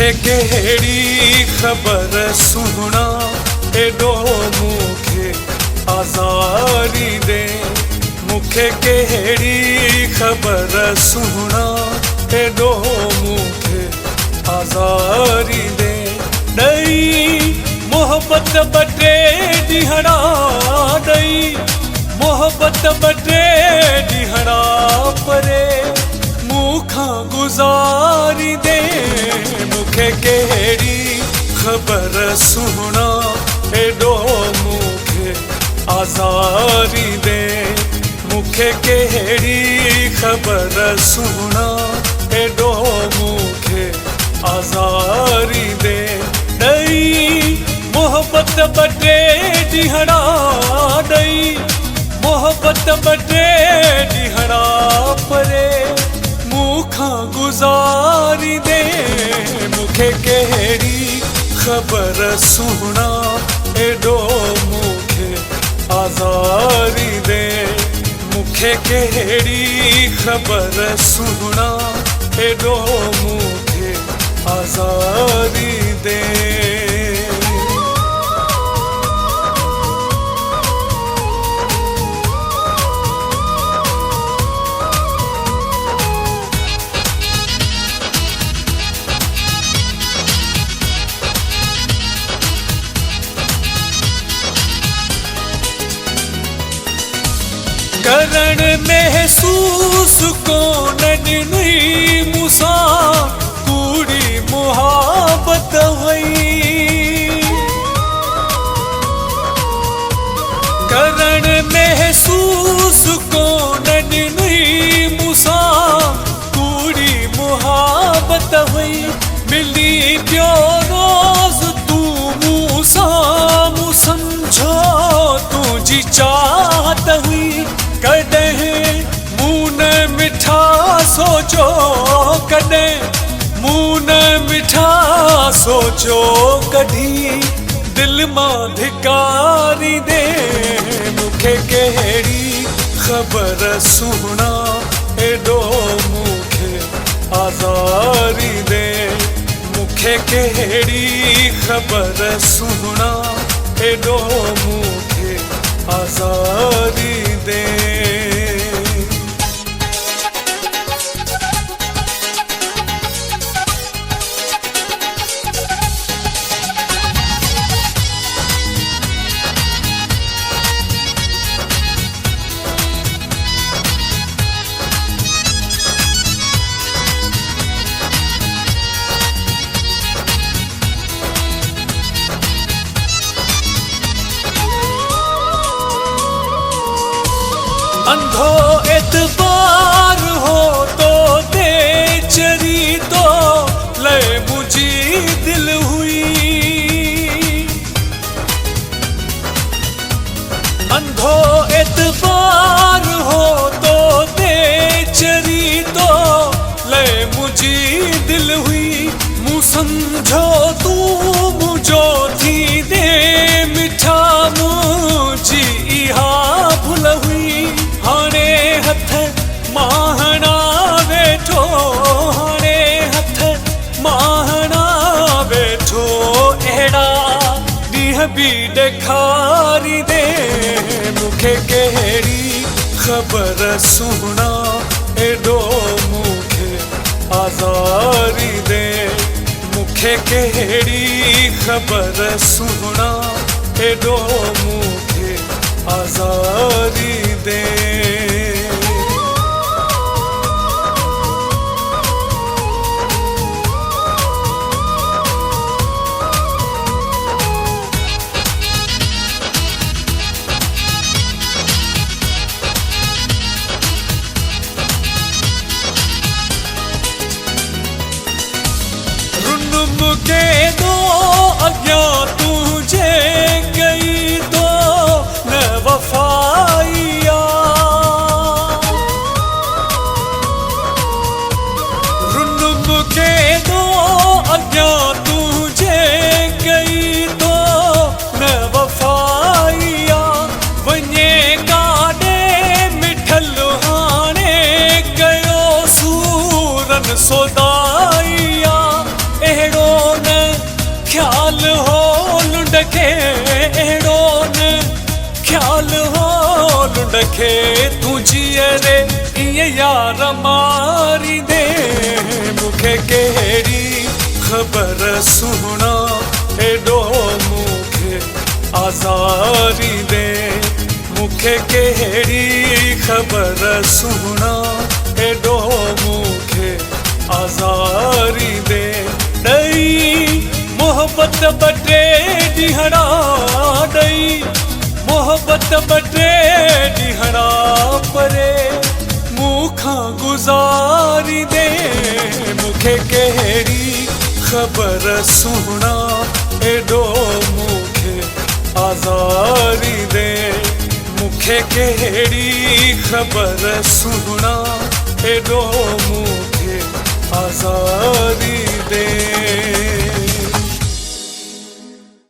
मुखे केड़ी खबर सुना एडो मुखे आजारी दे। मुखे केड़ी खबर सुना एडो मुखे आजारी दे। नई मोहब्बत बटे दिहड़ा नई मोहब्बत बटे दिहड़ा परे मुखा गुजारी दे। मुखे केड़ी खबर सुना एडो मुखे आजारी दे। मुखे केड़ी खबर सुना एडो मुखे आजारी दे। नई मोहब्बत बटे दिहड़ा नई मोहब्बत बटे दिहड़ा परे मुखा गुजारी दे। मुखे केड़ी खबर सुना एडो मुखे आजारी दे। मुखे केड़ी खबर सुना एडो मुखे आजारी दे। करण महसूस कोनन नहीं मुसा कूड़ी मुहाबत हुई। करण महसूस कोनन नहीं मुसा कूड़ी मुहाबत हुई। मिली प्यो रोज तू मूसा मु समझो तुझी चाहत हुई। कदें मून मिठा सोचो कदें मून मिठा सोचो कढ़ी दिल मां धिकारी दे। मुखे केड़ी खबर सुना एडो मुखे आजारी दे। मुखे केड़ी खबर सुना एडो मुखे आजारी दे। अंधो एतबार हो तो दे चरी तो ले मुझी दिल हुई। अंधो एतबार हो तो दे चरी तो ले मुझी दिल हुई। मु समझो तू मुझो थी दे मिठा मुझी इहा भूल हुई। हाणे हथ माहना वेठो हाणे हथ माहना वेठो एड़ा ॾींहं बि ॾेखारी दे। मुखे केड़ी खबर सुना एडो मुखे आजारी दे। मुखे केड़ी खबर सुना एडो मुखे आजारी दे। के दो अज्ञा तुझे गई तो न वफाइया। रखे तुझिए रे इए यार मारी दे मुखे केड़ी खबर सुना एडो मुखे आजारी दे मुखे केड़ी खबर सुना एडो मुखे आजारी दे दई मोहब्बत बटे डिहड़ा दई मोहब्बत बटे डिहड़ा परे मुखा गुजारी दे मुखे केड़ी खबर सुना एडो मुखे आजारी दे मुखे केड़ी खबर सुना एडो मुखे आजारी दे।